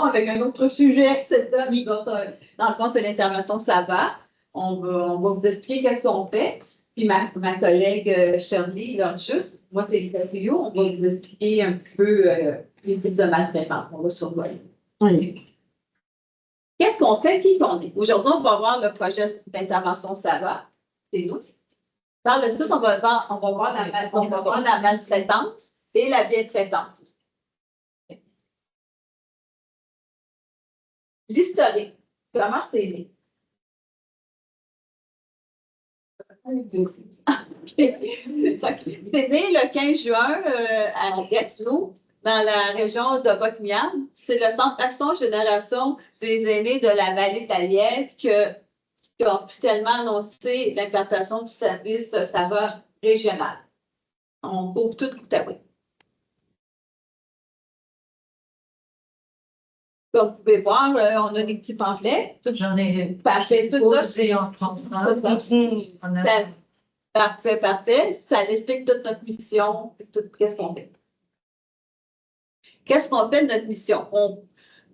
avec un autre sujet. C'est ça, dans le fond, c'est l'intervention SAVA. On va vous expliquer qu'est-ce qu'on fait. Puis ma collègue Shirley Lorchus, moi c'est Interview, on va vous expliquer un petit peu les types de maltraitance. On va survoler. Oui. Qu'est-ce qu'on fait? Qui qu'on est? Aujourd'hui, on va voir le projet d'intervention SAVA. C'est nous. Par le sud, on va voir la maltraitance et la bientraitance aussi. L'historique. Comment c'est né? C'est né le 15 juin à Gatineau, dans la région de Bocmian. C'est le Centre d'Action Génération des aînés de la vallée de la Lièvre qui a officiellement annoncé l'implantation du service SAVA régional. On couvre tout l'Outaouais. Comme vous pouvez voir, on a des petits pamphlets. J'en ai Parfait, tout ça. en prendre. Parfait, parfait. Ça explique toute notre mission, qu'est-ce qu'on fait. Qu'est-ce qu'on fait de notre mission? On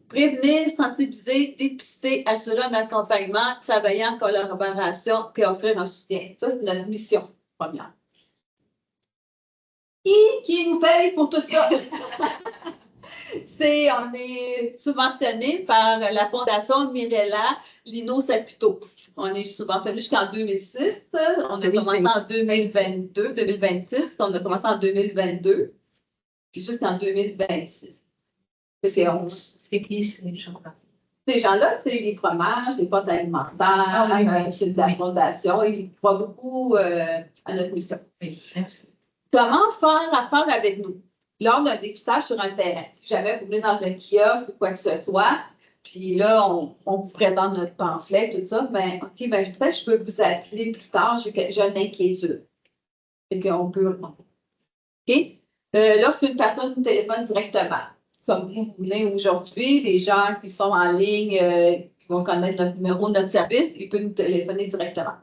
prévenir, sensibiliser, dépister, assurer un accompagnement, travailler en collaboration, puis offrir un soutien. Ça, c'est notre mission première. Qui nous paye pour tout ça? On est subventionné par la Fondation Mirella Lino Saputo. On est subventionné jusqu'en 2006. On a commencé en 2022, 2026. On a commencé en 2022, puis jusqu'en 2026. C'est qui ces gens-là? Ces gens-là, c'est les fromages, les pâtes alimentaires, c'est de la fondation. Ils croient beaucoup à notre mission. Oui, merci. Comment faire affaire avec nous? Lors d'un dépistage sur un terrain, si jamais vous venez dans un kiosque ou quoi que ce soit, puis là, on vous présente notre pamphlet, tout ça, ben, OK, ben, peut-être je peux vous appeler plus tard, j'ai une inquiétude. Et qu'on peut répondre. OK? Lorsqu'une personne nous téléphone directement, comme vous venez aujourd'hui, les gens qui sont en ligne, qui vont connaître notre numéro, notre service, ils peuvent nous téléphoner directement.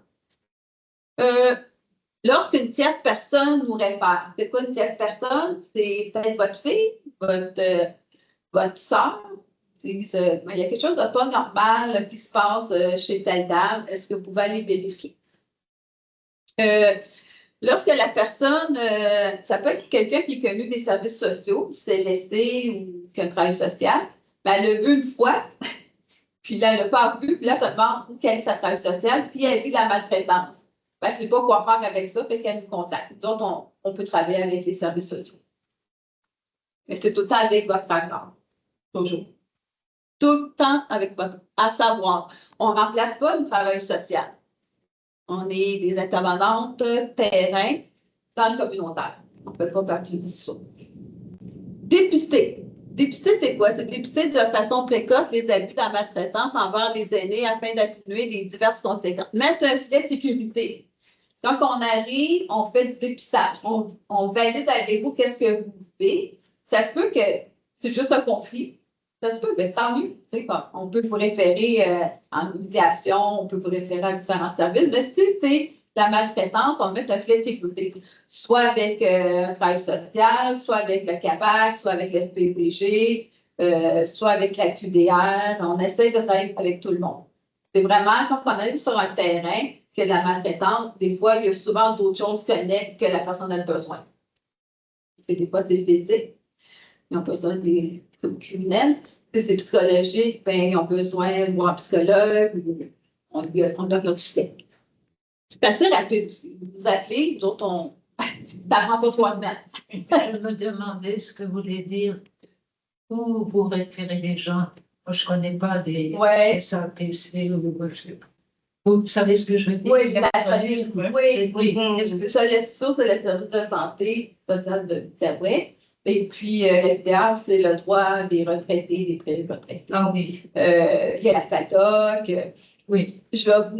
Lorsqu'une tierce personne nous réfère, c'est quoi une tierce personne? C'est peut-être votre fille, votre soeur. Il y a quelque chose de pas normal qui se passe chez telle dame. Est-ce que vous pouvez aller vérifier? Lorsque la personne, ça peut être quelqu'un qui est connu des services sociaux, CLSC ou qui a un travail social, ben, elle l'a vu une fois, puis là, elle l'a pas vu, puis là, ça demande où quel est sa travail social, puis elle vit la maltraitance. Ben, c'est pas quoi faire avec ça, fait qu'elle nous contacte. Donc, on peut travailler avec les services sociaux. Mais c'est tout le temps avec votre accord. Toujours. Tout le temps avec votre. À savoir, on ne remplace pas une travailleuse sociale. On est des intervenantes terrain dans le communautaire. On ne fait pas partie de ça. Dépister. Dépister, c'est quoi? C'est dépister de façon précoce les abus de la maltraitance envers les aînés afin d'atténuer les diverses conséquences. Mettre un filet de sécurité. Quand on arrive, on fait du dépistage. On valide avec vous qu'est-ce que vous vivez. Ça se peut que c'est juste un conflit. Ça se peut, mais tant mieux. On peut vous référer en médiation, on peut vous référer à différents services. Mais si c'est la maltraitance, on met un filet de sécurité. Soit avec un travail social, soit avec le CAPAC, soit avec le FPDG, soit avec la QDR. On essaie de travailler avec tout le monde. C'est vraiment, quand on arrive sur un terrain, que la maltraitance, des fois, il y a souvent d'autres choses que la personne a besoin. Des fois, c'est physique. Ils ont besoin des criminels. Si c'est psychologique, ben, ils ont besoin de voir un psychologue. On donne notre soutien. C'est assez rapide aussi. Vous appelez, nous autres, ça prend pas 3 semaines. Je me demandais ce que voulait dire où vous référez les gens. Moi, je ne connais pas des SAPC ou vous savez ce que je veux dire? Oui, oui. Ça, le SISO, c'est le service de santé sociale de l'Outaouais. Et puis, l'FDR, c'est le droit des retraités, des pré-retraités. Ah oui. Il y a la FATOC. Oui. Ça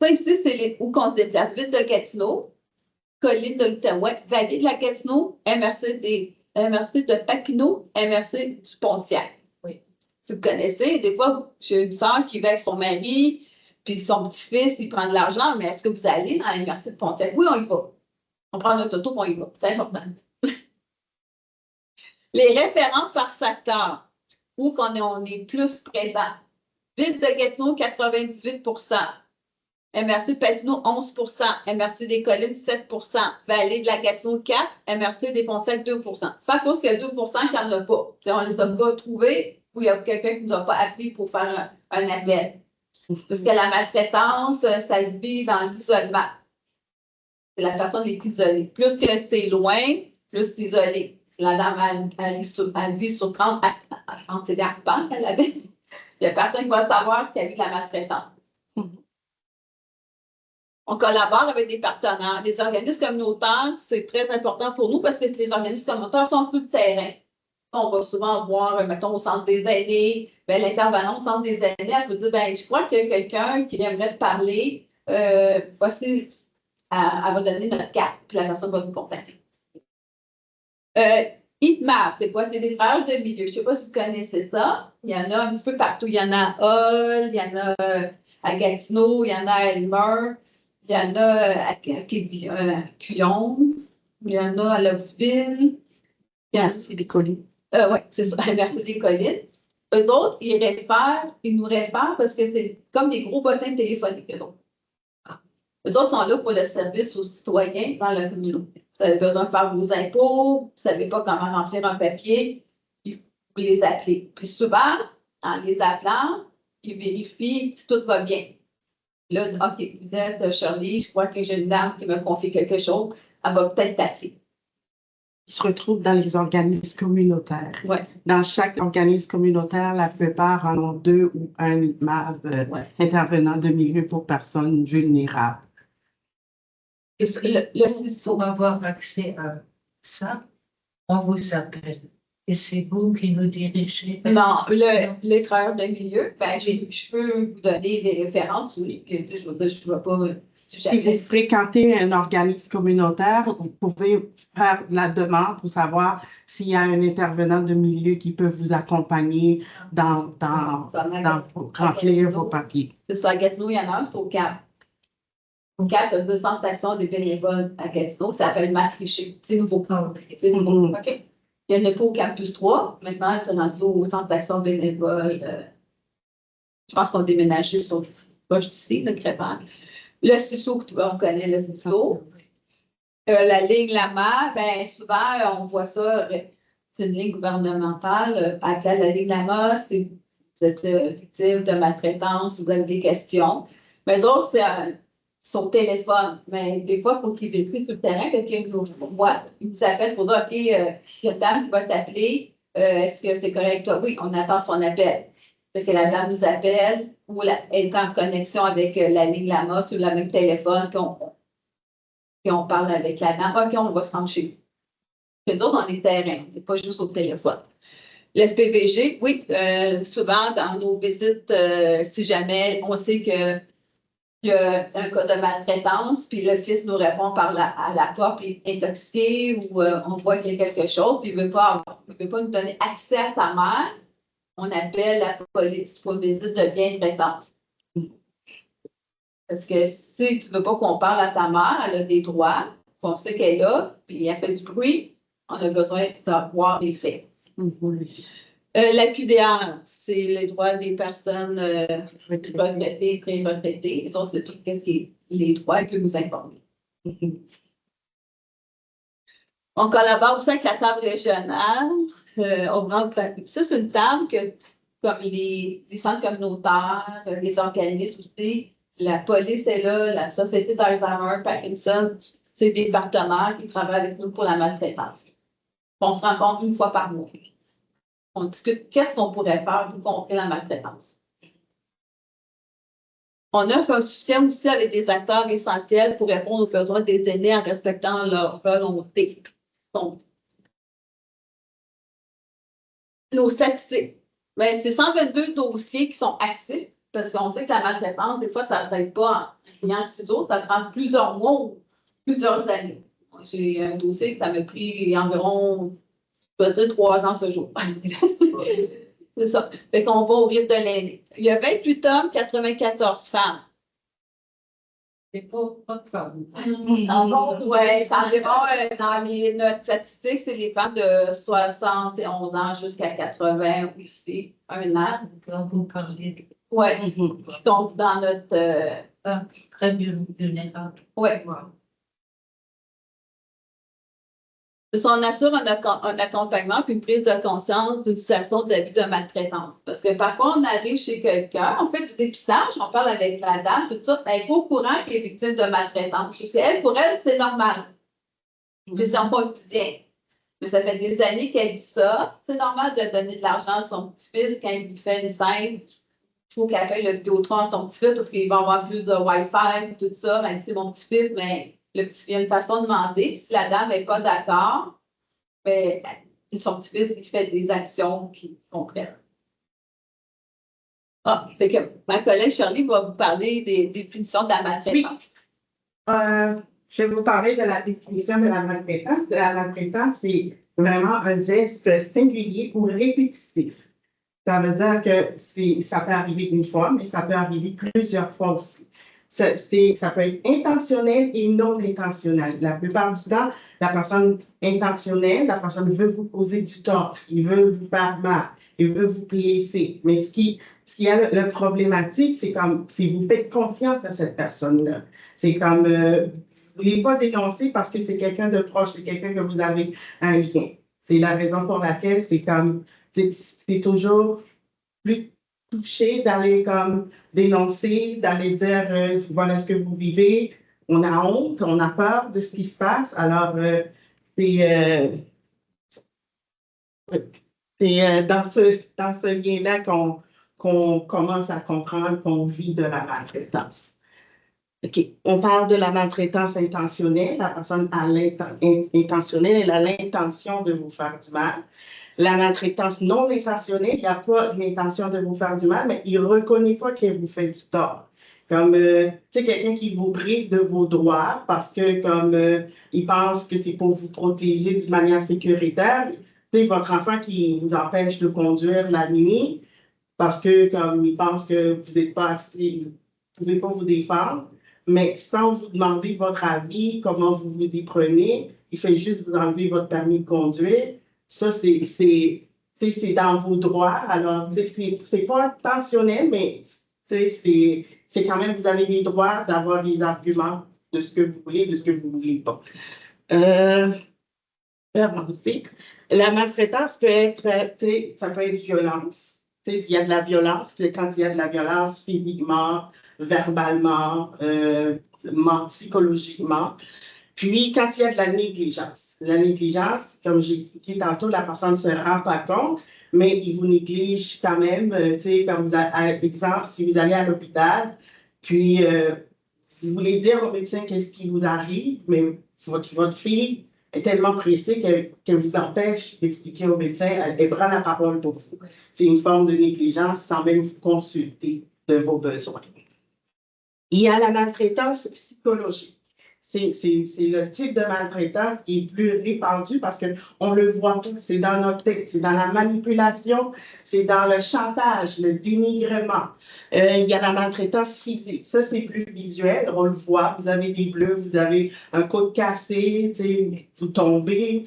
ici, c'est où qu'on se déplace. Ville de Gatineau, colline de l'Outaouais, vallée de la Gatineau, MRC de Papineau, MRC du Pontiac. Oui. Si vous connaissez, des fois, j'ai une soeur qui va avec son mari, puis son petit-fils, il prend de l'argent, mais est-ce que vous allez dans la MRC de Pontiac? Oui, on y va. On prend notre auto, on y va. C'est important. Les références par secteur. où on est plus présent. Ville de Gatineau, 98 MRC de Papineau, 11 MRC des Collines, 7 Vallée de la Gatineau, 4 MRC des Pontiacs, 2 C'est pas à cause qu'il y a 2 qu'il n'y en a pas. On ne les a pas trouvés ou il y a quelqu'un qui ne nous a pas appelé pour faire un appel. Parce que la maltraitance, ça se vit dans l'isolement. La personne est isolée. Plus que c'est loin, plus c'est isolé. La dame, elle vit sur 30 antiderpants qu'elle avait. Il n'y a personne qui va savoir qu'il y a eu de la maltraitance. On collabore avec des partenaires. Les organismes communautaires, c'est très important pour nous parce que les organismes communautaires sont sur le terrain. On va souvent voir, mettons, au centre des aînés, l'intervenante au centre des aînés, elle peut dire, je crois qu'il y a quelqu'un qui aimerait te parler. Voici, elle va donner notre carte, puis la personne va nous contacter. ITMAP, c'est quoi? C'est des travailleurs de milieu. Je ne sais pas si vous connaissez ça. Il y en a un petit peu partout. Il y en a à Hall, il y en a à Gatineau, il y en a à Elmer, il y en a à Cuyon, il y en a à Loveville. Merci des collines. Oui, c'est ça. Merci des collines. Eux autres, ils nous réfèrent parce que c'est comme des gros bottins téléphoniques, eux autres. Eux autres sont là pour le service aux citoyens dans la communauté. Vous avez besoin de faire vos impôts, vous ne savez pas comment remplir un papier, vous les appelez. Puis souvent, en les appelant, ils vérifient si tout va bien. Là, OK, vous êtes Shirley, je crois que j'ai une dame qui me confie quelque chose, elle va peut-être t'appeler. Ils se retrouvent dans les organismes communautaires. Ouais. Dans chaque organisme communautaire, la plupart en ont 2 ou un ITMAV, intervenant de milieu pour personnes vulnérables. Pour avoir accès à ça, on vous appelle. Et c'est vous qui nous dirigez. Non, les travailleurs de milieu, je peux vous donner des références. Oui, je ne vais pas. Si vous fréquentez un organisme communautaire, vous pouvez faire la demande pour savoir s'il y a un intervenant de milieu qui peut vous accompagner dans remplir vos papiers. C'est ça, à Gatineau, il y en a un, c'est au CAP. Au CAP, c'est le Centre d'action des bénévoles à Gatineau, ça s'appelle Matriché. C'est nouveau. C'est nouveau. OK. Il y en a pas au Campus 3. Maintenant, c'est rendu au Centre d'action bénévole. Je pense qu'on déménage sur poche d'ici, le Crépin. Le CISO, on connaît le CISO. La ligne Lama, souvent, on voit ça, c'est une ligne gouvernementale. Avec la ligne Lama, si vous êtes victime de maltraitance, vous avez des questions. Mais eux autres, c'est son téléphone. Mais des fois, il faut qu'ils vérifient sur le terrain. Ils nous appellent pour dire, OK, il y a une dame qui va t'appeler. Est-ce que c'est correct, toi? Oui, on attend son appel. Fait que la dame nous appelle ou est en connexion avec la ligne Lama sur le même téléphone, puis on parle avec la dame. OK, on va se rendre chez vous. Puis d'autres, on est terrain, on n'est pas juste au téléphone. L'SPVG, oui, souvent dans nos visites, si jamais on sait qu'il y a un cas de maltraitance, puis le fils nous répond à la porte, il est intoxiqué ou on voit qu'il y a quelque chose, puis il ne veut pas nous donner accès à sa mère. On appelle la police pour une visite de bientraitance. Parce que si tu ne veux pas qu'on parle à ta mère, elle a des droits, on sait qu'elle est là, puis elle fait du bruit, on a besoin d'avoir les faits. La QDR, c'est les droits des personnes retraitées, pré-retraitées. Les autres, c'est tout ce qui est les droits que vous informer. On collabore aussi avec la table régionale. Ça, c'est une table que, comme les centres communautaires, les organismes aussi, la police est là, la Société d'Alzheimer, Parkinson, c'est des partenaires qui travaillent avec nous pour la maltraitance. On se rencontre une fois par mois. On discute qu'est-ce qu'on pourrait faire pour contrer la maltraitance. On offre un soutien aussi avec des acteurs essentiels pour répondre aux besoins des aînés en respectant leur volonté. Donc, nos statistiques. C'est 122 dossiers qui sont actifs parce qu'on sait que la maltraitance, des fois, ça ne s'arrête pas en client ciseaux, ça prend plusieurs mois ou plusieurs années. J'ai un dossier que ça m'a pris environ, je peux dire, 3 ans ce jour. C'est ça. Fait qu'on va au rythme de l'aîné. Il y a 28 hommes, 94 femmes. des pauvres femmes. Oui, c'est environ, notre statistique, c'est les femmes de 71 ans jusqu'à 80 aussi, un an. Quand vous parlez de Oui, qui tombent dans notre... très vulnérables. Oui. On assure un accompagnement puis une prise de conscience d'une situation d'abus de maltraitance. Parce que parfois, on arrive chez quelqu'un, on fait du dépistage, on parle avec la dame, tout ça, elle n'est pas au courant qu'elle est victime de maltraitance. Pour elle, c'est normal. C'est son quotidien. Mais ça fait des années qu'elle dit ça. C'est normal de donner de l'argent à son petit-fils quand il lui fait une scène. Il faut qu'elle paye le Vidéotron à son petit-fils parce qu'il va avoir plus de Wi-Fi et tout ça. Elle dit, c'est mon petit-fils, mais il y a une façon de demander. Puis si la dame n'est pas d'accord, mais son petit-fils qui fait des actions qui comprennent. Fait que ma collègue Shirley va vous parler des définitions de la maltraitance. Oui. Je vais vous parler de la définition de la maltraitance. La maltraitance, c'est vraiment un geste singulier ou répétitif. Ça veut dire que ça peut arriver une fois, mais ça peut arriver plusieurs fois aussi. Ça peut être intentionnel et non intentionnel. La plupart du temps, la personne intentionnelle, la personne veut vous causer du tort, il veut vous faire mal, il veut vous blesser. Mais ce qui est le problématique, c'est comme si vous faites confiance à cette personne-là. C'est comme, vous ne voulez pas dénoncer parce que c'est quelqu'un de proche, c'est quelqu'un que vous avez un lien. C'est la raison pour laquelle c'est comme, c'est toujours plus touché d'aller comme dénoncer, d'aller dire voilà ce que vous vivez. On a honte, on a peur de ce qui se passe. Alors, c'est dans ce lien-là qu'on commence à comprendre qu'on vit de la maltraitance. OK. On parle de la maltraitance intentionnelle. La personne intentionnelle, elle a l'intention de vous faire du mal. La maltraitance non intentionnelle, il n'y a pas l'intention de vous faire du mal, mais il ne reconnaît pas qu'elle vous fait du tort. Comme, c'est quelqu'un qui vous prive de vos droits parce que, comme, il pense que c'est pour vous protéger d'une manière sécuritaire. C'est votre enfant qui vous empêche de conduire la nuit parce que, comme, il pense que vous n'êtes pas assez, vous ne pouvez pas vous défendre, mais sans vous demander votre avis, comment vous vous y prenez, il fait juste vous enlever votre permis de conduire. Ça, c'est dans vos droits. Alors, c'est pas intentionnel, mais c'est quand même, vous avez les droits d'avoir des arguments de ce que vous voulez, de ce que vous ne voulez pas. La maltraitance peut être, ça peut être violence. Il y a de la violence, quand il y a de la violence physiquement, verbalement, psychologiquement. Puis, quand il y a de la négligence, comme j'ai expliqué tantôt, la personne ne se rend pas compte, mais il vous néglige quand même. Comme exemple, si vous allez à l'hôpital, puis vous voulez dire au médecin qu'est-ce qui vous arrive, mais votre fille est tellement pressée qu'elle vous empêche d'expliquer au médecin, elle prend la parole pour vous. C'est une forme de négligence sans même vous consulter de vos besoins. Il y a la maltraitance psychologique. C'est le type de maltraitance qui est plus répandu parce qu'on le voit tout. C'est dans notre tête, c'est dans la manipulation, c'est dans le chantage, le dénigrement. Il y a la maltraitance physique. Ça, c'est plus visuel. On le voit. Vous avez des bleus, vous avez un côte cassé, vous tombez.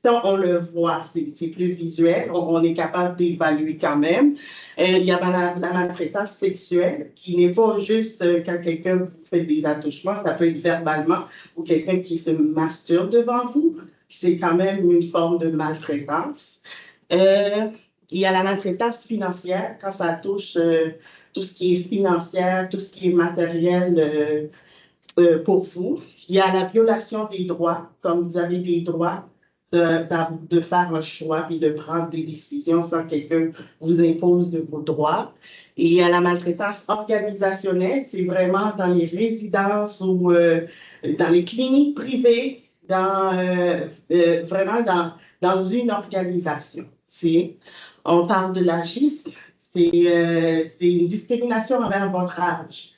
Ça, on le voit, c'est plus visuel, on est capable d'évaluer quand même. Il y a la maltraitance sexuelle qui n'est pas juste quand quelqu'un vous fait des attouchements, ça peut être verbalement ou quelqu'un qui se masturbe devant vous. C'est quand même une forme de maltraitance. Il y a la maltraitance financière quand ça touche tout ce qui est financier, tout ce qui est matériel pour vous. Il y a la violation des droits, comme vous avez des droits de faire un choix et de prendre des décisions sans que quelqu'un vous impose de vos droits. Et il y a la maltraitance organisationnelle, c'est vraiment dans les résidences ou dans les cliniques privées, vraiment dans une organisation. On parle de l'agisme, c'est une discrimination envers votre âge.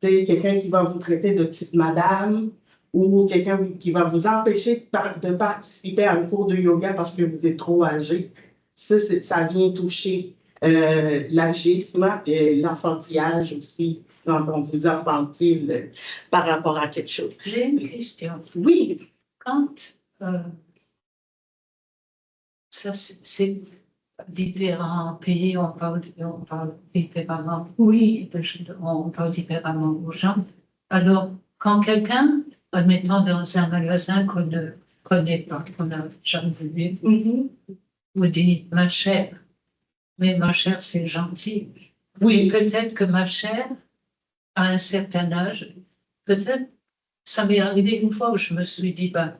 C'est quelqu'un qui va vous traiter de petite madame, ou quelqu'un qui va vous empêcher de participer à un cours de yoga parce que vous êtes trop âgé. Ça vient toucher l'agisme et l'enfantillage aussi, quand on vous enfantile par rapport à quelque chose. J'ai une question. Oui. Quand ça, c'est différents pays, on parle différemment. Oui. On parle différemment aux gens. Alors, quand quelqu'un, admettons dans un magasin qu'on ne connaît pas, qu'on n'a jamais vu, vous dit ma chère, mais ma chère, c'est gentil. Oui. Peut-être que ma chère, à un certain âge, peut-être, ça m'est arrivé une fois où je me suis dit, ben,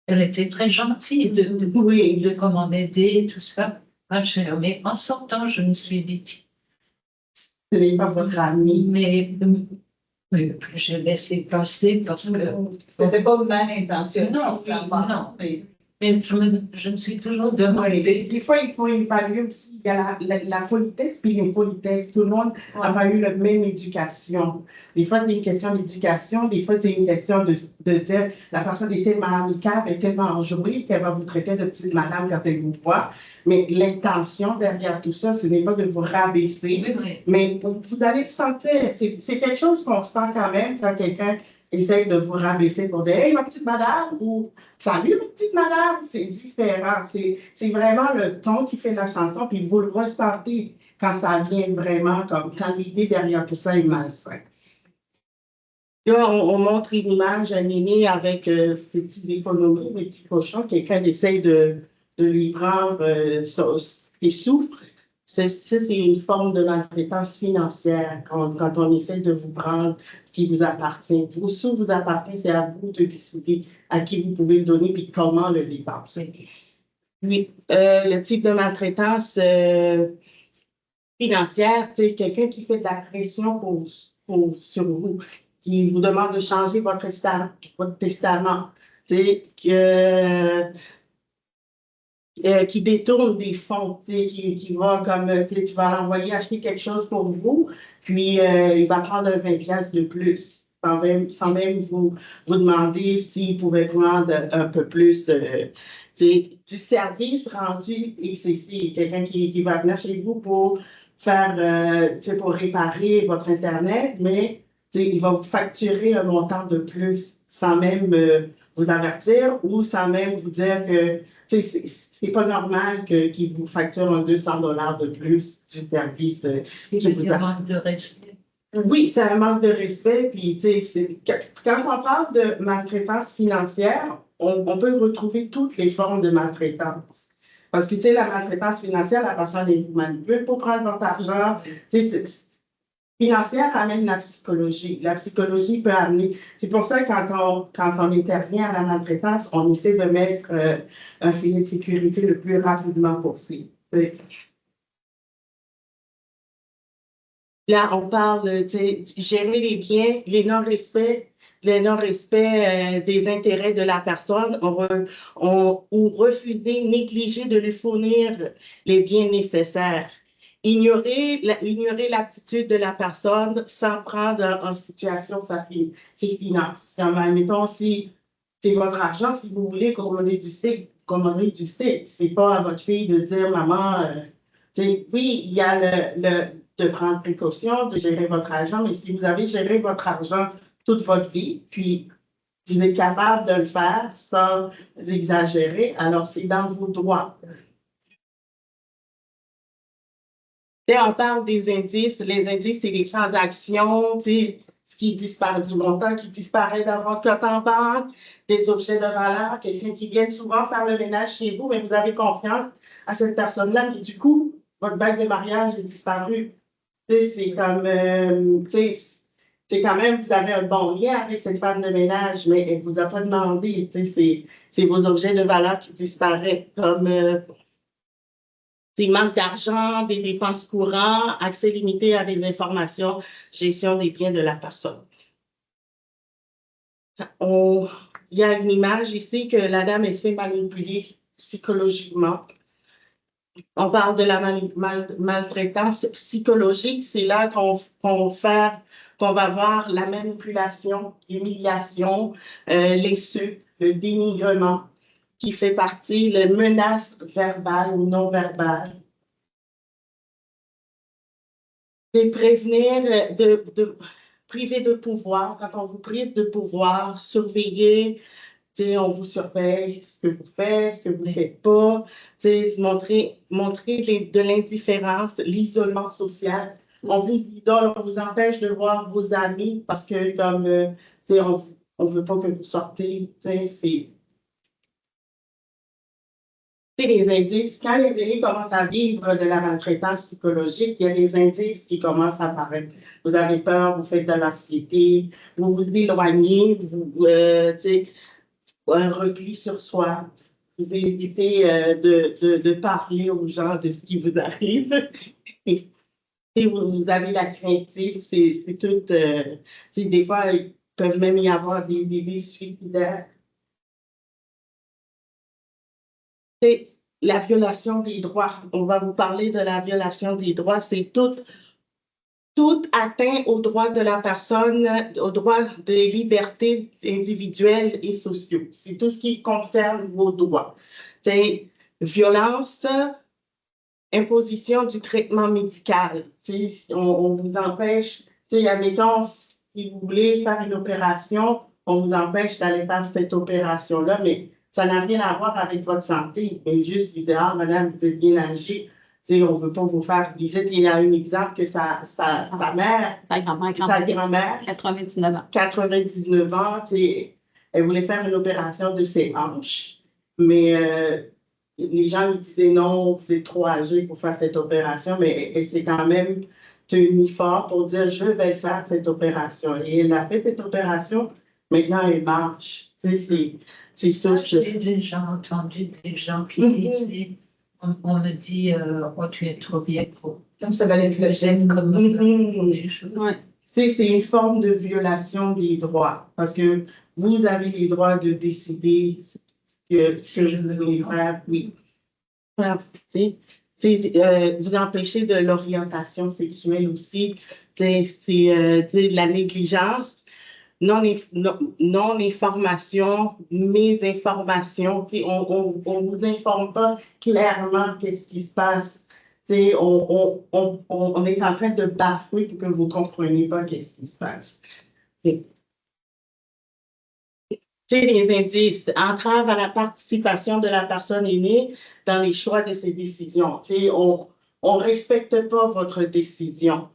elle était très gentille de comment m'aider, tout ça, ma chère. Mais en sortant, je me suis dit, ce n'est pas votre ami. Mais je laissé passer parce que. C'était pas mal intentionné. Non, non. Mais je me suis toujours demandé. Des fois, il faut évaluer aussi. Il y a la politesse puis l'impolitesse. Tout le monde n'a pas eu la même éducation. Des fois, c'est une question d'éducation. Des fois, c'est une question de dire la personne est tellement amicale, est tellement enjouée qu'elle va vous traiter de petite madame quand elle vous voit. Mais l'intention derrière tout ça, ce n'est pas de vous rabaisser. Mais vous allez le sentir. C'est quelque chose qu'on sent quand même quand quelqu'un essaye de vous rabaisser pour dire « Hey, ma petite madame » ou « Salut, ma petite madame », c'est différent. C'est vraiment le ton qui fait la chanson, puis vous le ressentez quand ça vient vraiment, comme quand l'idée derrière tout ça est malsaine. Là, on montre une image animée avec ces petits économies, les petits cochons, quelqu'un essaye de lui prendre ses sous. C'est une forme de maltraitance financière quand on essaie de vous prendre ce qui vous appartient. Vos sous vous appartiennent, c'est à vous de décider à qui vous pouvez le donner et comment le dépenser. Puis, le type de maltraitance financière, c'est quelqu'un qui fait de la pression sur vous, qui vous demande de changer votre testament, qui détourne des fonds, qui va comme, tu vas l'envoyer acheter quelque chose pour vous, puis il va prendre 20 piastres de plus, sans même vous demander s'il pouvait prendre un peu plus du service rendu XCC, quelqu'un qui va venir chez vous pour faire, pour réparer votre Internet, mais il va vous facturer un montant de plus sans même vous avertir ou sans même vous dire que c'est pas normal qu'il vous facture un 200 $ de plus du service. C'est un manque de respect. Oui, c'est un manque de respect. Puis, quand on parle de maltraitance financière, on peut retrouver toutes les formes de maltraitance. Parce que, la maltraitance financière, la personne vous manipule pour prendre votre argent. Financière amène la psychologie. La psychologie peut amener. C'est pour ça que quand on intervient à la maltraitance, on essaie de mettre un filet de sécurité le plus rapidement possible. Là, on parle de gérer les biens, les non-respects des intérêts de la personne, ou refuser, négliger de lui fournir les biens nécessaires. Ignorer l'attitude de la personne sans prendre en situation ses finances. Mettons, si c'est votre argent, si vous voulez commander du steak, commandez du steak. C'est pas à votre fille de dire, maman, oui, il y a de prendre précaution, de gérer votre argent, mais si vous avez géré votre argent toute votre vie, puis vous êtes capable de le faire sans exagérer, alors c'est dans vos droits. On parle des indices. Les indices, c'est les transactions, ce qui disparaît, du montant qui disparaît dans votre compte en banque, des objets de valeur, quelqu'un qui vient souvent faire le ménage chez vous, mais vous avez confiance à cette personne-là, et du coup, votre bague de mariage est disparue. C'est comme, c'est quand même, vous avez un bon lien avec cette femme de ménage, mais elle ne vous a pas demandé, c'est vos objets de valeur qui disparaissent, comme manque d'argent, des dépenses courantes, accès limité à des informations, gestion des biens de la personne. Il y a une image ici que la dame elle se fait manipuler psychologiquement. On parle de la maltraitance psychologique, c'est là qu'on va voir la manipulation, l'humiliation, l'insulte, le dénigrement, qui fait partie, les menaces verbales ou non verbales. C'est prévenir, de priver de pouvoir. Quand on vous prive de pouvoir, surveiller, on vous surveille ce que vous faites, ce que vous ne faites pas, montrer de l'indifférence, l'isolement social. On vous idole, on vous empêche de voir vos amis parce que comme on ne veut pas que vous sortez. Les indices, quand les aînés commencent à vivre de la maltraitance psychologique, il y a des indices qui commencent à apparaître. Vous avez peur, vous faites de l'anxiété, vous vous éloignez, un repli sur soi. Vous évitez de parler aux gens de ce qui vous arrive. Et vous avez la craintive, c'est tout. Des fois, il peuvent même y avoir des idées suicidaires. C'est la violation des droits. On va vous parler de la violation des droits. C'est tout atteint aux droits de la personne, aux droits des libertés individuelles et sociaux. C'est tout ce qui concerne vos droits. C'est violence, imposition du traitement médical. On vous empêche, admettons, si vous voulez faire une opération, on vous empêche d'aller faire cette opération-là, mais ça n'a rien à voir avec votre santé. Mais juste, idéal, madame, vous êtes bien âgée, on ne veut pas vous faire visite. Il y a un exemple que sa mère, sa grand-mère, 99 ans, elle voulait faire une opération de ses hanches, mais les gens lui disaient non, vous êtes trop âgé pour faire cette opération, mais elle s'est quand même tenue fort pour dire je vais faire cette opération. Et elle a fait cette opération, maintenant elle marche. C'est ça. J'ai déjà entendu des gens qui disaient on me dit oh, tu es trop vieille pour. Comme ça valait plus la gêne comme des choses. C'est une forme de violation des droits parce que vous avez les droits de décider ce que je veux faire, oui. Vous empêcher de l'orientation sexuelle aussi. C'est de la négligence, non-information, mésinformation. On ne vous informe pas clairement qu'est-ce qui se passe. On est en train de bafouer pour que vous ne compreniez pas qu'est-ce qui se passe. Les indices, entrave à la participation de la personne aînée dans les choix de ses décisions. On ne respecte pas votre décision.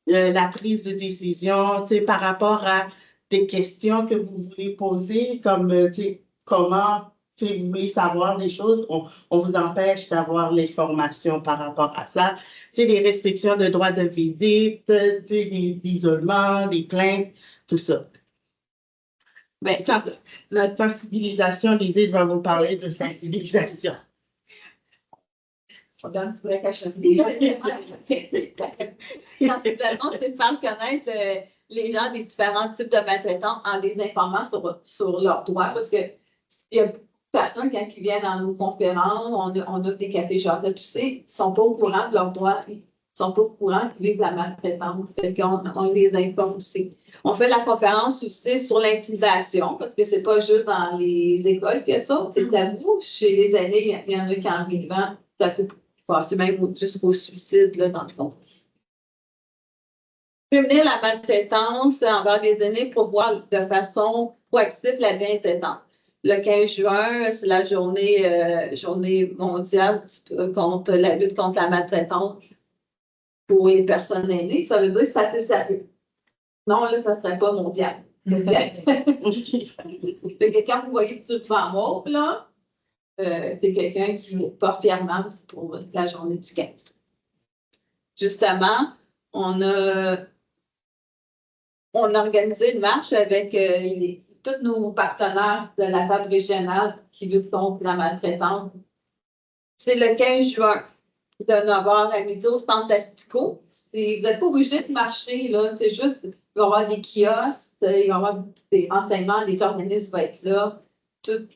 La prise de décision par rapport à des questions que vous voulez poser, comme comment vous voulez savoir des choses, on vous empêche d'avoir l'information par rapport à ça. Les restrictions de droit de visite, d'isolement, des plaintes, tout ça. Ben, la sensibilisation, Lizzie va vous parler de sensibilisation. Sensibilisation, c'est de faire connaître les gens des différents types de maltraitance en les informant sur leurs droits, parce qu'il y a beaucoup de personnes, quand ils viennent dans nos conférences, on a des cafés jardins, tu sais, ils ne sont pas au courant de leurs droits, ils ne sont pas au courant qu'ils vivent la maltraitance, on les informe aussi. On fait la conférence aussi sur l'intimidation, parce que c'est pas juste dans les écoles que ça, c'est tabou. Chez les aînés, il y en a qui en vivant, ça peut passer même jusqu'au suicide, là, dans le fond. Prévenir la maltraitance envers les aînés pour voir de façon proactive la bientraitance. Le 15 juin, c'est la journée mondiale contre la lutte contre la maltraitance pour les personnes aînées. Ça veut dire que c'est assez sérieux. Non, là, ça ne serait pas mondial. C'est quelqu'un que vous voyez tout devant moi, là. C'est quelqu'un qui porte fièrement pour la journée du 15. Justement, on a organisé une marche avec tous nos partenaires de la table régionale qui luttent contre la maltraitance. C'est le 15 juin, de 9h à midi au Centre Astico. Vous n'êtes pas obligé de marcher, là. C'est juste, il va y avoir des kiosques, il va y avoir des renseignements, les organismes vont être là. Tout,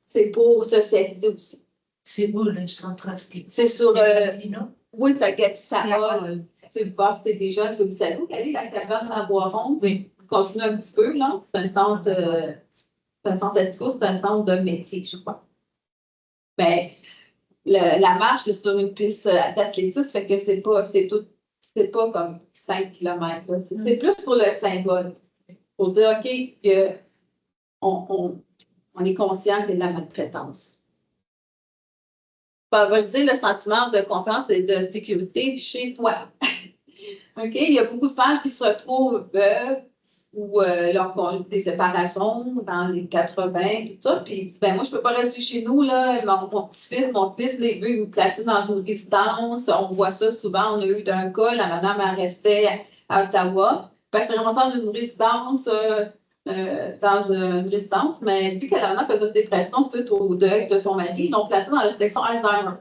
c'est pour socialiser aussi. C'est où le Centre Astico? C'est sur. Oui, ça Gatineau. C'est le bas, c'est des jeunes, vous savez, allez, la caverne à Boiron. Oui. Continue un petit peu, là. C'est un centre Astico, c'est un centre de métier, je crois. Ben, la marche, c'est sur une piste d'athlétisme, fait que c'est c'est pas comme 5 km. C'est plus pour le symbole. Pour dire, OK, on est conscient qu'il y a de la maltraitance. Favoriser le sentiment de confiance et de sécurité chez toi. OK? Il y a beaucoup de femmes qui se retrouvent veuves ou des séparations dans les 80, tout ça. Puis ils disent, ben moi, je ne peux pas rester chez nous, là. Mon petit-fils, mon fils, il veut nous placer dans une résidence. On voit ça souvent. On a eu d'un cas, la madame, elle restait à Ottawa. Puis elle s'est ramassée dans une résidence, mais vu que la madame faisait une dépression suite au deuil de son mari, ils l'ont placée dans la section Alzheimer.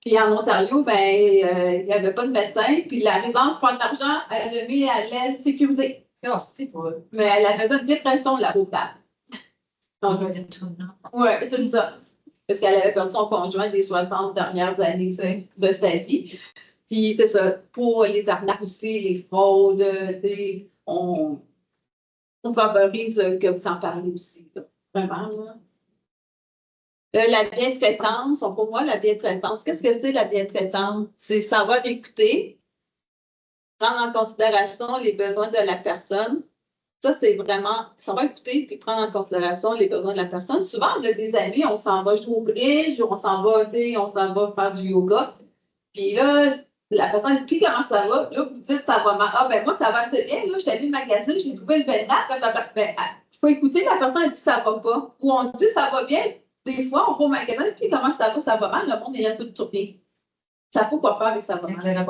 Puis en Ontario, ben, il n'y avait pas de médecin. Puis la résidence prend de l'argent, elle l'a mis à l'aide sécurisée. Mais elle avait une dépression, la pauvre. Oui, c'est ça. Parce qu'elle avait perdu son conjoint des 60 dernières années de sa vie. Puis c'est ça. Pour les arnaques aussi, les fraudes, on favorise que vous en parlez aussi. Là. Vraiment, là. La bientraitance, pour moi, la bientraitance, qu'est-ce que c'est la bientraitance? C'est savoir écouter, prendre en considération les besoins de la personne. Ça, c'est vraiment savoir écouter et prendre en considération les besoins de la personne. Souvent, on a des amis, on s'en va jouer au bridge, on s'en va faire du yoga. Puis là, la personne dit comment ça va. Là, vous dites ça va mal. Ah, ben moi, ça va assez bien. Là, je suis allée au magasin, j'ai trouvé une belle date. Ben, il faut écouter la personne, elle dit ça va pas. Ou on dit ça va bien. Des fois, on va au magasin, puis comment ça va mal, le monde est resté tout tourné. Ça ne faut pas faire avec ça va mal.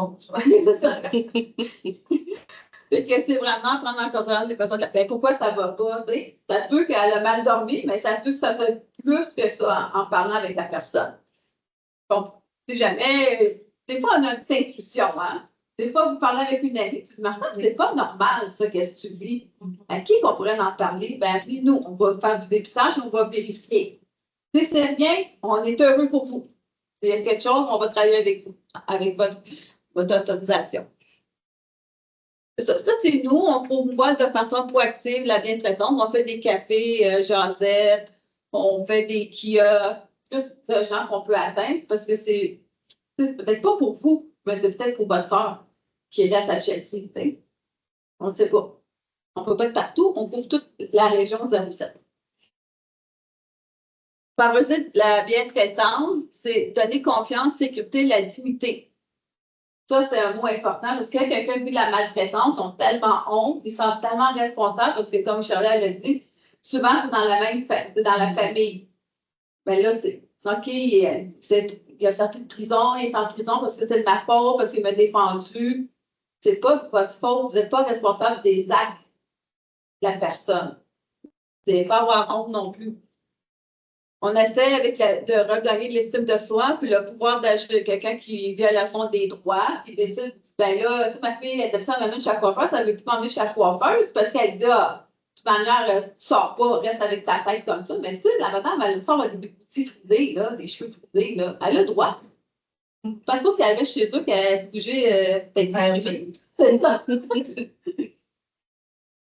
C'est ça. Fait que c'est vraiment prendre en considération les personnes. Ben, pourquoi ça ne va pas? T'sais? Ça se peut qu'elle a mal dormi, mais ça se peut que ça fait plus que ça en parlant avec la personne. Donc, si jamais, des fois, on a une petite intuition, hein? Des fois, vous parlez avec une amie, tu dis, Martin, c'est pas normal, ça, qu'est-ce que tu vis. À qui qu'on pourrait en parler? Ben, nous, on va faire du dépistage, on va vérifier. Si c'est rien, on est heureux pour vous. S'il y a quelque chose, on va travailler avec vous, avec votre autorisation. Ça, c'est nous, on promouvoit de façon proactive la bientraitance. On fait des cafés jasettes, on fait des kiosques, plus de gens qu'on peut atteindre, parce que c'est peut-être pas pour vous, mais c'est peut-être pour votre soeur qui reste à Chelsea. T'sais. On ne sait pas. On ne peut pas être partout, on couvre toute la région 07. Favoriser la bientraitance, c'est donner confiance, sécurité, la dignité. Ça, c'est un mot important parce que quand quelqu'un vit la maltraitance, ils ont tellement honte, ils sont tellement responsables parce que, comme Charlotte l'a dit, souvent, c'est dans la famille. Mais là, c'est OK, il a sorti de prison, il est en prison parce que c'est de ma faute, parce qu'il m'a défendu. C'est pas votre faute, vous n'êtes pas responsable des actes de la personne. Vous n'allez pas avoir honte non plus. On essaie de regagner l'estime de soi, puis le pouvoir d'agir de quelqu'un qui est violation des droits, qui décide, ben là, toute ma fille, elle d'habitude, elle m'amène chez la coiffeuse, elle ne veut plus m'emmener chez la coiffeuse parce qu'elle dit, ah, de toute manière, tu ne sors pas, reste avec ta tête comme ça. Mais tu sais, la madame, elle sort des petits frisés, là, des cheveux frisés, là. Elle a le droit. C'est pas parce qu'elle avait chez eux qu'elle bougeait peut-être. C'est ça.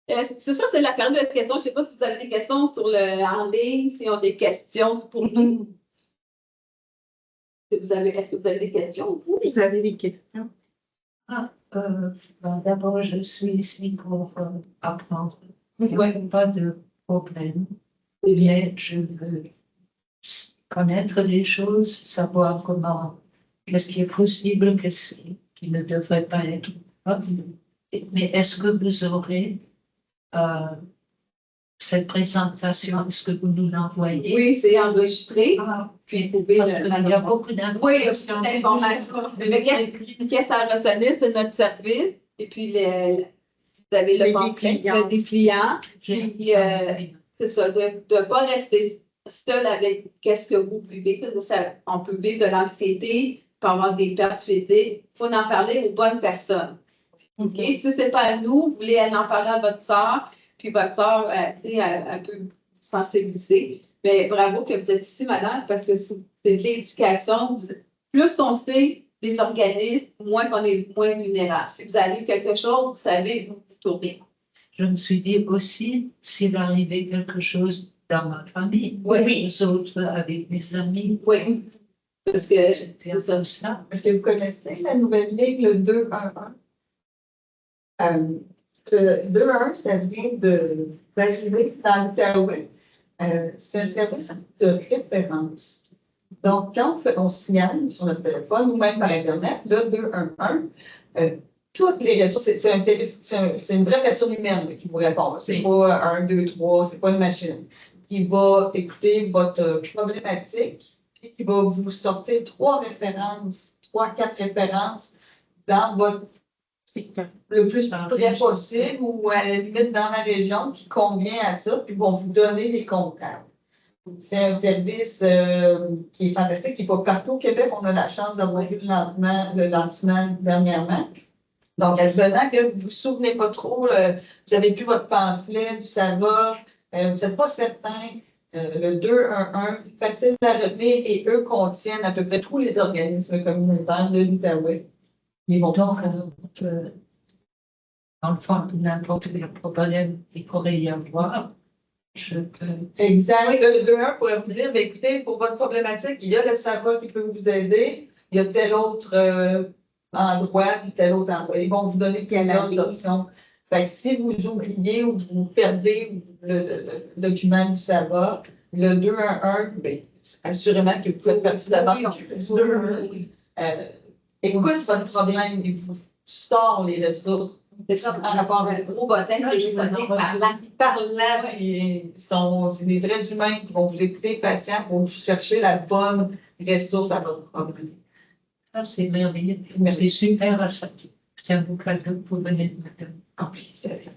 C'est ça, c'est la période de questions. Je ne sais pas si vous avez des questions en ligne, s'ils ont des questions pour nous. Est-ce que vous avez des questions? Vous avez des questions? D'abord, je suis ici pour apprendre. Il n'y a pas de problème. Mais je veux connaître les choses, savoir qu'est-ce qui est possible, qu'est-ce qui ne devrait pas être. Mais est-ce que vous aurez cette présentation, est-ce que vous nous l'envoyez? Oui, c'est enregistré. Puis parce qu'il y a beaucoup d'informations. Oui, il y a beaucoup d'informations. Mais qu'est-ce à retenir, c'est notre service. Et puis, vous avez le pamphlet, le dépliant. C'est ça, de ne pas rester seul avec qu'est-ce que vous vivez, parce que on peut vivre de l'anxiété, peut avoir des pertes physiques. Il faut en parler aux bonnes personnes. OK? Si ce n'est pas à nous, vous voulez en parler à votre soeur, puis votre soeur, elle peut vous sensibiliser. Mais bravo que vous êtes ici, madame, parce que c'est de l'éducation. Plus on sait des organismes, moins qu'on est moins vulnérable. Si vous avez quelque chose, vous savez, vous tournez. Je me suis dit aussi, s'il arrivait quelque chose dans ma famille, oui. les autres, avec mes amis, oui. Parce que C'était un peu ça. Est-ce que vous connaissez la nouvelle ligne, le 211? Le 211, ça vient d'arriver dans l'Outaouais. C'est un service de référence. Donc, quand on signale sur notre téléphone ou même par Internet, le 211, toutes les ressources, c'est une vraie personne humaine qui vous répond. C'est pas un, deux, trois, c'est pas une machine. Qui va écouter votre problématique et qui va vous sortir trois, quatre références dans votre le plus près possible ou à la limite dans la région qui convient à ça, puis vont vous donner les contacts. C'est un service qui est fantastique, qui n'est pas partout au Québec. On a la chance d'avoir eu le lancement dernièrement. Donc, advenant que vous ne vous souvenez pas trop, vous n'avez plus votre pamphlet, d'où ça va, vous n'êtes pas certain, le 211, facile à retenir, et eux contiennent à peu près tous les organismes communautaires de l'Outaouais. Ils vont donc, dans le fond, n'importe quel problème il pourrait y avoir. Exact. Oui, le 2-1 pourrait vous dire, écoutez, pour votre problématique, il y a le savoir qui peut vous aider, il y a tel autre endroit, puis tel autre endroit. Ils vont vous donner quelle option. Fait que si vous oubliez ou vous perdez le document du savoir, le 211, bien, assurément que vous faites partie de la banque. Écoute votre problème, il vous sort les ressources. C'est ça, par rapport à gros bottin, c'est des vrais humains qui vont vous écouter patients pour chercher la bonne ressource à votre problème. Ça, c'est merveilleux. C'est super, ça. C'est un beau cadeau pour venir, madame. C'est ça.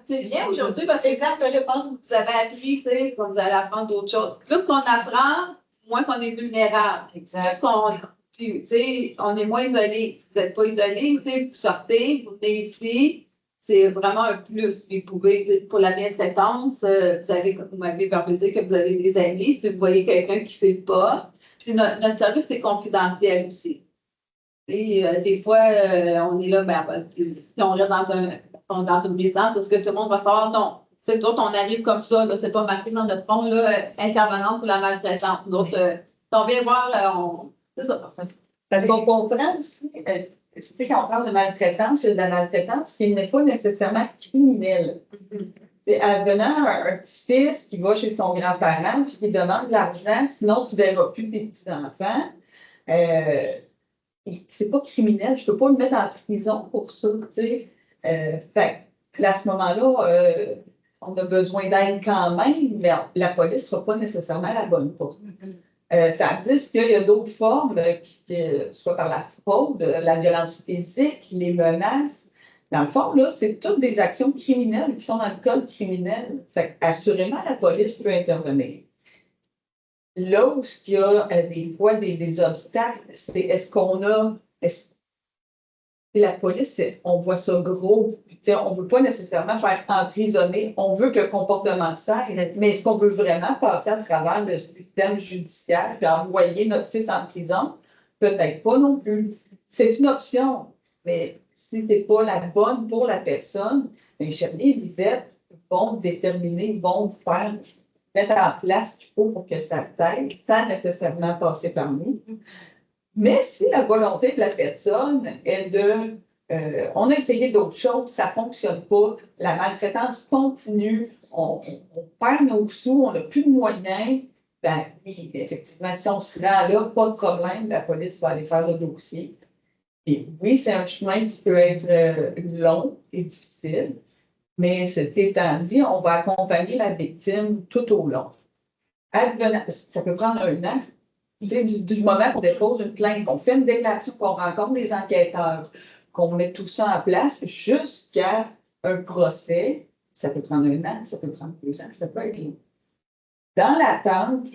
C'est bien aujourd'hui parce que, exemple, vous avez appris, comme vous allez apprendre d'autres choses. Plus qu'on apprend, moins qu'on est vulnérable. Plus on est moins isolé. Vous n'êtes pas isolé, vous sortez, vous venez ici, c'est vraiment un plus. Puis vous pouvez, pour la bientraitance, vous m'avez verbalisé que vous avez des amis, si vous voyez quelqu'un qui ne fait pas. Puis notre service, c'est confidentiel aussi. Et des fois, on est là, si on reste dans une résidence, parce que tout le monde va savoir, non. D'autres, on arrive comme ça, c'est pas marqué dans notre front, intervenante pour la maltraitance. D'autres, on vient voir, c'est ça. Parce qu'on comprend aussi, tu sais, quand on parle de maltraitance, c'est de la maltraitance qui n'est pas nécessairement criminelle. C'est advenant un petit-fils qui va chez son grand-parent puis qui demande de l'argent, sinon tu ne verras plus tes petits-enfants. C'est pas criminel, je ne peux pas le mettre en prison pour ça. Fait à ce moment-là, on a besoin d'aide quand même, mais la police ne sera pas nécessairement la bonne porte. Ça existe qu'il y a d'autres formes, soit par la fraude, la violence physique, les menaces. Dans le fond, là, c'est toutes des actions criminelles qui sont dans le code criminel. Fait assurément, la police peut intervenir. Là où il y a des fois des obstacles, c'est la police, on voit ça gros. On ne veut pas nécessairement faire emprisonner, on veut que le comportement s'arrête, mais est-ce qu'on veut vraiment passer à travers le système judiciaire et envoyer notre fils en prison? Peut-être pas non plus. C'est une option, mais si ce n'est pas la bonne pour la personne, les Charlie et Lisette vont déterminer, vont mettre en place ce qu'il faut pour que ça s'aide sans nécessairement passer par nous. Mais si la volonté de la personne est on a essayé d'autres choses, ça ne fonctionne pas, la maltraitance continue, on perd nos sous, on n'a plus de moyens, ben oui, effectivement, si on se rend là, pas de problème, la police va aller faire le dossier. Et oui, c'est un chemin qui peut être long et difficile, mais ceci étant dit, on va accompagner la victime tout au long. Ça peut prendre 1 an. Du moment qu'on dépose une plainte, qu'on fait une déclaration, qu'on rencontre les enquêteurs, qu'on met tout ça en place jusqu'à un procès, ça peut prendre 1 an, ça peut prendre 2 ans, ça peut être long. Dans l'attente,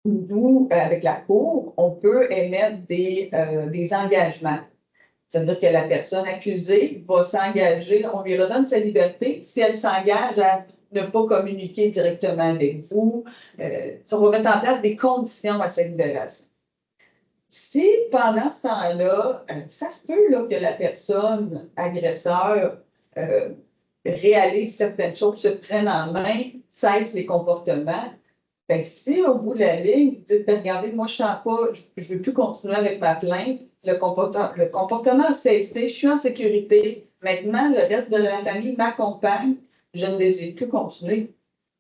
nous, avec la Cour, on peut émettre des engagements. C'est-à-dire que la personne accusée va s'engager, on lui redonne sa liberté si elle s'engage à ne pas communiquer directement avec vous. On va mettre en place des conditions à sa libération. Si pendant ce temps-là, ça se peut là, que la personne agresseur réalise certaines choses, se prenne en main, cesse les comportements, Ben, si au bout de la ligne, vous dites, ben, regardez, moi, je sens pas, je veux plus continuer avec ma plainte, le comportement a cessé, je suis en sécurité, maintenant, le reste de la famille m'accompagne, je ne désire plus continuer,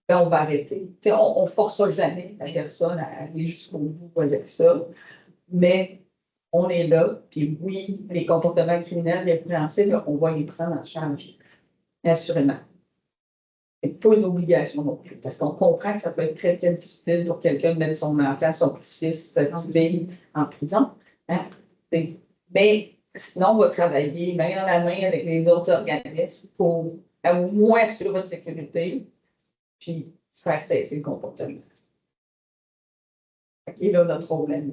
ben, on va arrêter. Tu sais, on ne force jamais la personne à aller jusqu'au bout avec ça, mais on est là, puis oui, les comportements criminels répréhensibles, on va les prendre en charge, assurément. C'est pas une obligation non plus, parce qu'on comprend que ça peut être très, très difficile pour quelqu'un de mettre son enfant, son petit-fils, sa petite fille en prison. Hein? Mais sinon, on va travailler main dans la main avec les autres organismes pour au moins assurer votre sécurité, puis faire cesser le comportement. Et là, notre problème,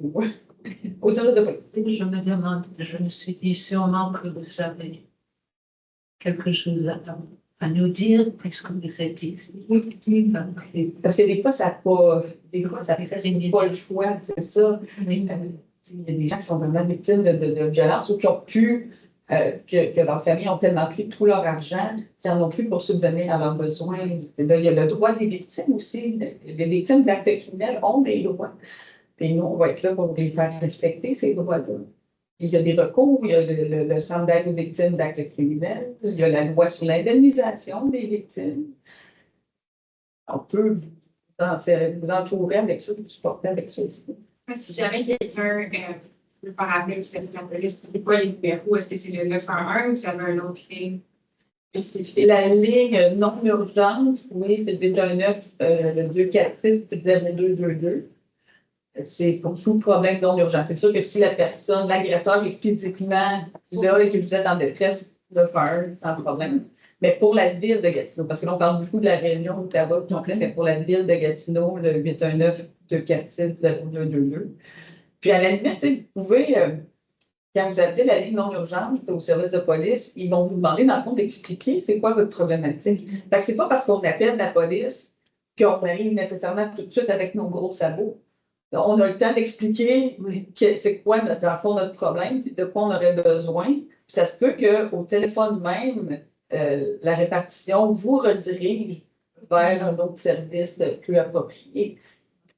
au service de police. Je me demande, je me suis dit sûrement que vous avez quelque chose à nous dire, puisque vous êtes ici. Parce que des fois, ça n'a pas le choix, c'est ça. Oui. Il y a des gens qui sont vraiment victimes de violence ou qui ont pu, que leurs familles ont tellement pris tout leur argent qu'ils n'en ont plus pour subvenir à leurs besoins. Et là, il y a le droit des victimes aussi. Les victimes d'actes criminels ont des droits. Et nous, on va être là pour les faire respecter, ces droits-là. Il y a des recours, il y a le Centre d'aide aux victimes d'actes criminels, il y a la loi sur l'indemnisation des victimes. On peut vous entourer avec ça, vous supporter avec ça aussi. Si jamais quelqu'un veut faire appeler au service de la police, c'est quoi les numéros? Est-ce que c'est le 911 ou vous avez un autre ligne spécifique? La ligne non urgente, oui, c'est le 819, le 246 0222. C'est pour tout problème non urgent. C'est sûr que si la personne, l'agresseur est physiquement là et que vous êtes en détresse, le faire sans problème. Mais pour la ville de Gatineau, parce que là, on parle beaucoup de la région d'Ottawa, mais pour la ville de Gatineau, le 819-246-0222. Puis à la limite, vous pouvez, quand vous appelez la ligne non urgente au service de police, ils vont vous demander, dans le fond, d'expliquer c'est quoi votre problématique. Fait que c'est pas parce qu'on appelle la police qu'on arrive nécessairement tout de suite avec nos gros sabots. On a le temps d'expliquer c'est quoi notre problème, de quoi on aurait besoin. Puis ça se peut qu'au téléphone même, la répartition vous redirige vers un autre service plus approprié.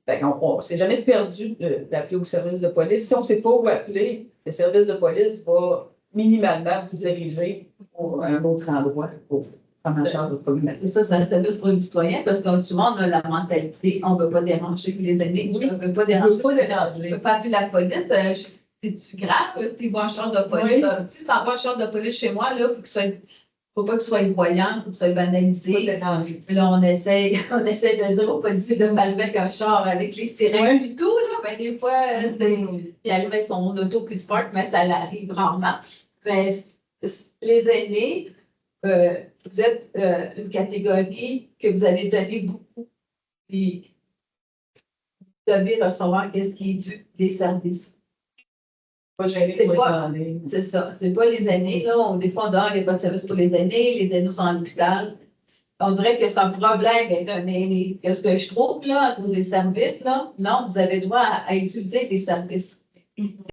On ne s'est jamais perdu d'appeler au service de police. Si on ne sait pas où appeler, le service de police va minimalement vous diriger pour un autre endroit pour prendre en charge votre problématique. C'est ça, c'est un service pour les citoyens parce que souvent, on a la mentalité, on ne veut pas déranger les aînés, on ne veut pas déranger. Je ne peux pas appeler la police. C'est-tu grave si va un char de police? Si tu envoies un char de police chez moi, il faut que ça faut pas que ce soit voyant, il faut que ce soit banalisé. Puis là, on essaie de dire aux policiers de m'arriver avec un char avec les sirènes et tout. Là. Ben, des fois, il arrive avec son auto qui se porte, mais ça l'arrive rarement. Ben, les aînés, vous êtes une catégorie que vous avez donné beaucoup. Puis, vous devez recevoir ce qui est dû des services. C'est ça. C'est pas les aînés, là. Des fois, on dit, il n'y a pas de service pour les aînés, les aînés sont à l'hôpital. On dirait que c'est un problème d'être un aîné. Qu'est-ce que je trouve, là, à cause des services, là? Non, vous avez droit à utiliser des services.